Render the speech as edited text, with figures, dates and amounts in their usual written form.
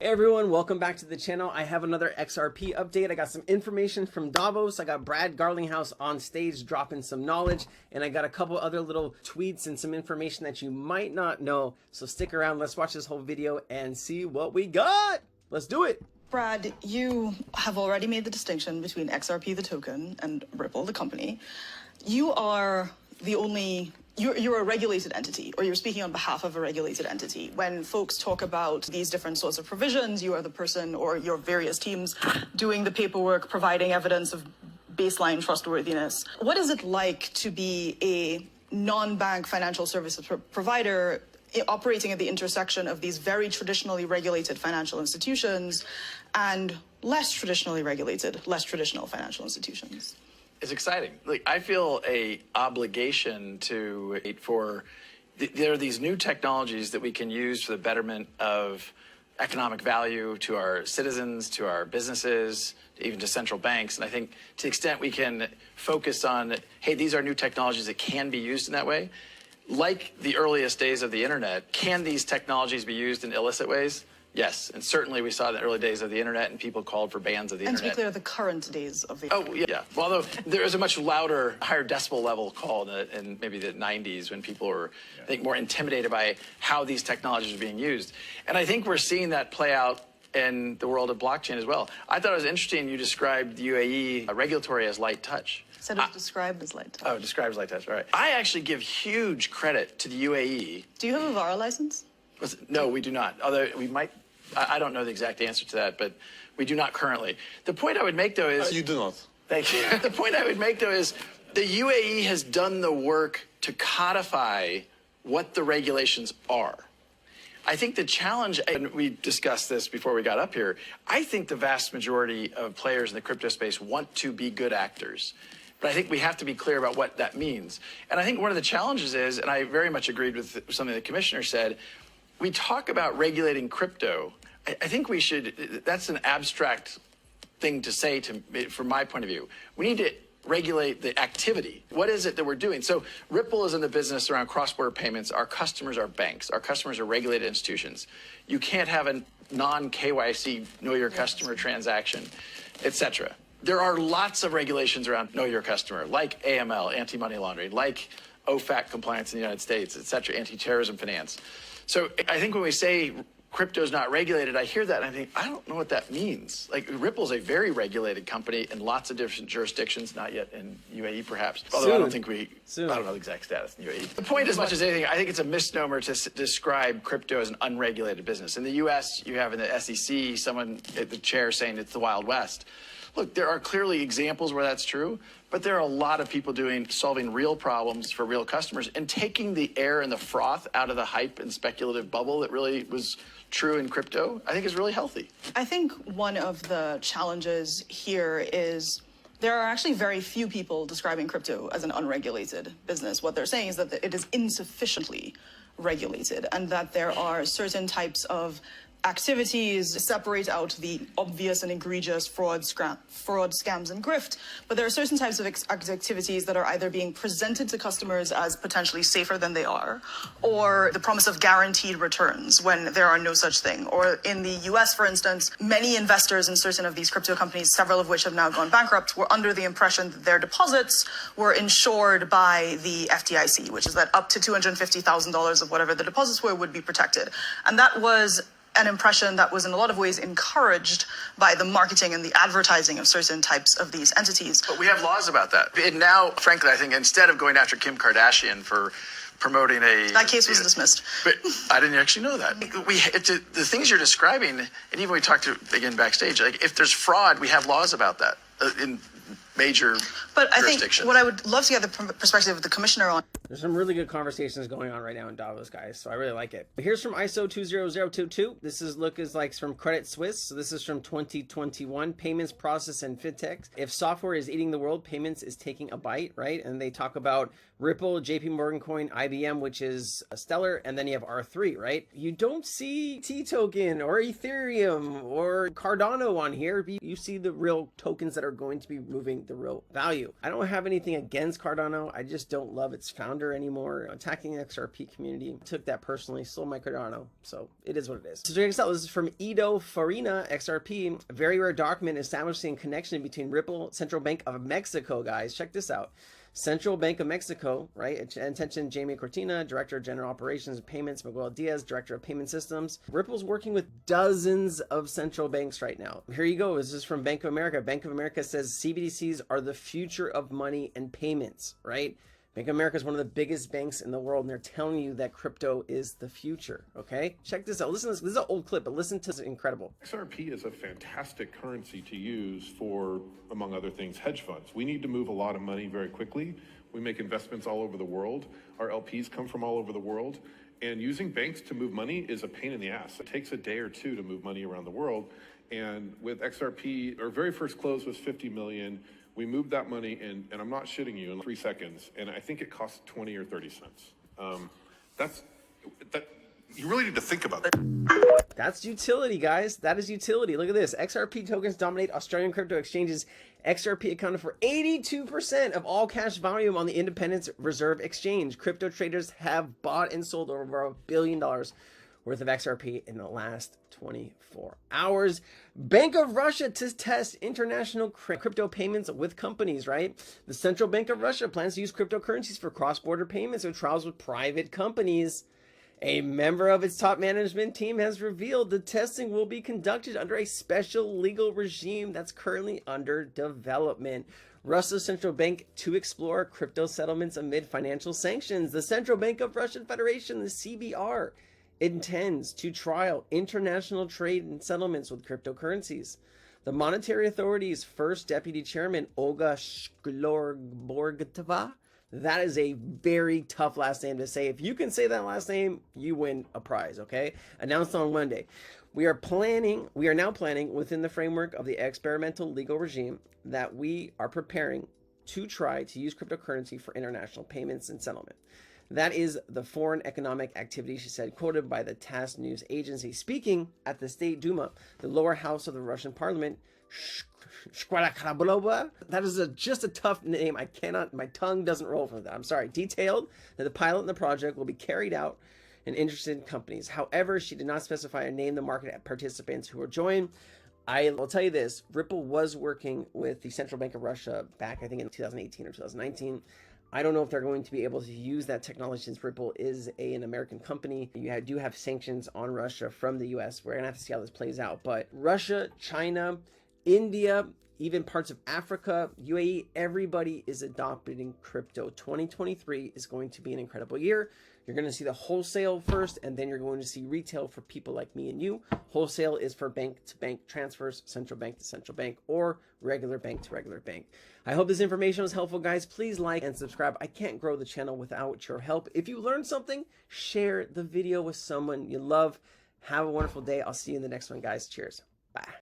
Hey everyone, welcome back to the channel. I have another XRP update. I got some information from Davos. I got Brad Garlinghouse on stage dropping some knowledge, and I got a couple other little tweets and some information that you might not know. So stick around, let's watch this whole video and see what we got. Let's do it. Brad, you have already made the distinction between XRP, the token, and Ripple, the company. You are the only... You're a regulated entity, or you're speaking on behalf of a regulated entity. When folks talk about these different sorts of provisions, you are the person or your various teams doing the paperwork, providing evidence of baseline trustworthiness. What is it like to be a non-bank financial services provider operating at the intersection of these very traditionally regulated financial institutions and less traditionally regulated, less traditional financial institutions? It's exciting. Like, I feel a obligation to wait for, there are these new technologies that we can use for the betterment of economic value to our citizens, to our businesses, even to central banks. And I think to the extent we can focus on, hey, these are new technologies that can be used in that way. Like the earliest days of the internet, can these technologies be used in illicit ways? Yes, and certainly we saw in the early days of the internet, and people called for bans of the internet. And to be clear, the current days of the internet. Oh, yeah. Well, although there was a much louder, higher decibel level call in maybe the 90s when people were, I think, more intimidated by how these technologies are being used. And I think we're seeing that play out in the world of blockchain as well. I thought it was interesting you described the UAE regulatory as light touch. Said it was described as light touch. Oh, described as light touch, all right. I actually give huge credit to the UAE. Do you have a VARA license? No, we do not. Although we might. I don't know the exact answer to that, but we do not currently. The point I would make, though, is... You do not. Thank you. The point I would make, though, is the UAE has done the work to codify what the regulations are. I think the challenge, and we discussed this before we got up here, I think the vast majority of players in the crypto space want to be good actors. But I think we have to be clear about what that means. And I think one of the challenges is, and I very much agreed with something the commissioner said, we talk about regulating crypto. I think we should, that's an abstract thing to say from my point of view. We need to regulate the activity. What is it that we're doing? So Ripple is in the business around cross-border payments. Our customers are banks. Our customers are regulated institutions. You can't have a non-KYC, know your customer transaction, et cetera. There are lots of regulations around know your customer, like AML, anti-money laundering, like OFAC compliance in the United States, et cetera, anti-terrorism finance. So I think when we say crypto is not regulated, I hear that and I think, I don't know what that means. Like, Ripple's a very regulated company in lots of different jurisdictions, not yet in UAE perhaps. Although Soon. I don't think I don't know the exact status in UAE. The point, as much as anything, I think it's a misnomer to describe crypto as an unregulated business. In the US, you have in the SEC, someone at the chair saying it's the Wild West. Look, there are clearly examples where that's true, but there are a lot of people solving real problems for real customers and taking the air and the froth out of the hype and speculative bubble that really was true in crypto, I think is really healthy. I think one of the challenges here is there are actually very few people describing crypto as an unregulated business. What they're saying is that it is insufficiently regulated and that there are certain types of activities separate out the obvious and egregious fraud, scams, and grift. But there are certain types of activities that are either being presented to customers as potentially safer than they are, or the promise of guaranteed returns when there are no such thing. Or in the US, for instance, many investors in certain of these crypto companies, several of which have now gone bankrupt, were under the impression that their deposits were insured by the FDIC, which is that up to $250,000 of whatever the deposits were would be protected. And that was an impression that was in a lot of ways encouraged by the marketing and the advertising of certain types of these entities. But we have laws about that. And now, frankly, I think instead of going after Kim Kardashian for promoting that case was dismissed. But I didn't actually know that. The things you're describing, and even we talked to, again, backstage, like if there's fraud, we have laws about that in major But I think what I would love to get the perspective of the commissioner on. There's some really good conversations going on right now in Davos, guys, so I really like it. But here's from ISO 20022. This is is from Credit Suisse. So this is from 2021. Payments process and fintechs. If software is eating the world, payments is taking a bite, right? And they talk about Ripple, JP Morgan Coin, IBM, which is a Stellar, and then you have R3, right? You don't see T-Token or Ethereum or Cardano on here. You see the real tokens that are going to be moving the real value. I don't have anything against Cardano. I just don't love its founder anymore. Attacking the XRP community. Took that personally, sold my Cardano. So it is what it is. So check this out. This is from Edo Farina, XRP. A very rare document establishing connection between Ripple, Central Bank of Mexico, guys. Check this out. Central Bank of Mexico, right? Attention, Jamie Cortina, Director of General Operations and Payments, Miguel Diaz, Director of Payment Systems. Ripple's working with dozens of central banks right now. Here you go. This is from Bank of America. Bank of America says CBDCs are the future of money and payments, right? Bank of America is one of the biggest banks in the world, and they're telling you that crypto is the future, okay? Check this out. Listen to this. This is an old clip, but listen to this. Incredible. XRP is a fantastic currency to use for, among other things, hedge funds. We need to move a lot of money very quickly. We make investments all over the world. Our LPs come from all over the world. And using banks to move money is a pain in the ass. It takes a day or two to move money around the world. And with XRP, our very first close was 50 million. We moved that money in, and I'm not shitting you, in 3 seconds, and I think it cost 20 or 30 cents. You really need to think about that. That's utility, guys. That is utility. Look at this. XRP tokens dominate Australian crypto exchanges. XRP accounted for 82% of all cash volume on the Independence Reserve Exchange. Crypto traders have bought and sold over $1 billion worth of XRP in the last 24 hours. Bank of Russia to test international crypto payments with companies, right? The Central Bank of Russia plans to use cryptocurrencies for cross-border payments or trials with private companies. A member of its top management team has revealed the testing will be conducted under a special legal regime that's currently under development. Russia's central bank to explore crypto settlements amid financial sanctions. The Central Bank of Russian Federation, the CBR, intends to trial international trade and settlements with cryptocurrencies. The Monetary Authority's first deputy chairman, Olga Shklorborgtova, that is a very tough last name to say. If you can say that last name, you win a prize, okay? Announced on Monday. We are now planning within the framework of the experimental legal regime that we are preparing to try to use cryptocurrency for international payments and settlement. That is the foreign economic activity, she said, quoted by the TASS news agency. Speaking at the State Duma, the lower house of the Russian parliament, that is just a tough name. My tongue doesn't roll for that. I'm sorry. Detailed that the pilot in the project will be carried out in interested companies. However, she did not specify or name the market participants who will join. I will tell you this, Ripple was working with the Central Bank of Russia back, I think, in 2018 or 2019. I don't know if they're going to be able to use that technology since Ripple is an American company. You do have sanctions on Russia from the US. We're going to have to see how this plays out. But Russia, China, India, even parts of Africa, UAE, everybody is adopting crypto. 2023 is going to be an incredible year. You're going to see the wholesale first, and then you're going to see retail for people like me and you. Wholesale is for bank-to-bank transfers, central bank to central bank, or regular bank to regular bank. I hope this information was helpful, guys. Please like and subscribe. I can't grow the channel without your help. If you learned something, share the video with someone you love. Have a wonderful day. I'll see you in the next one, guys. Cheers. Bye.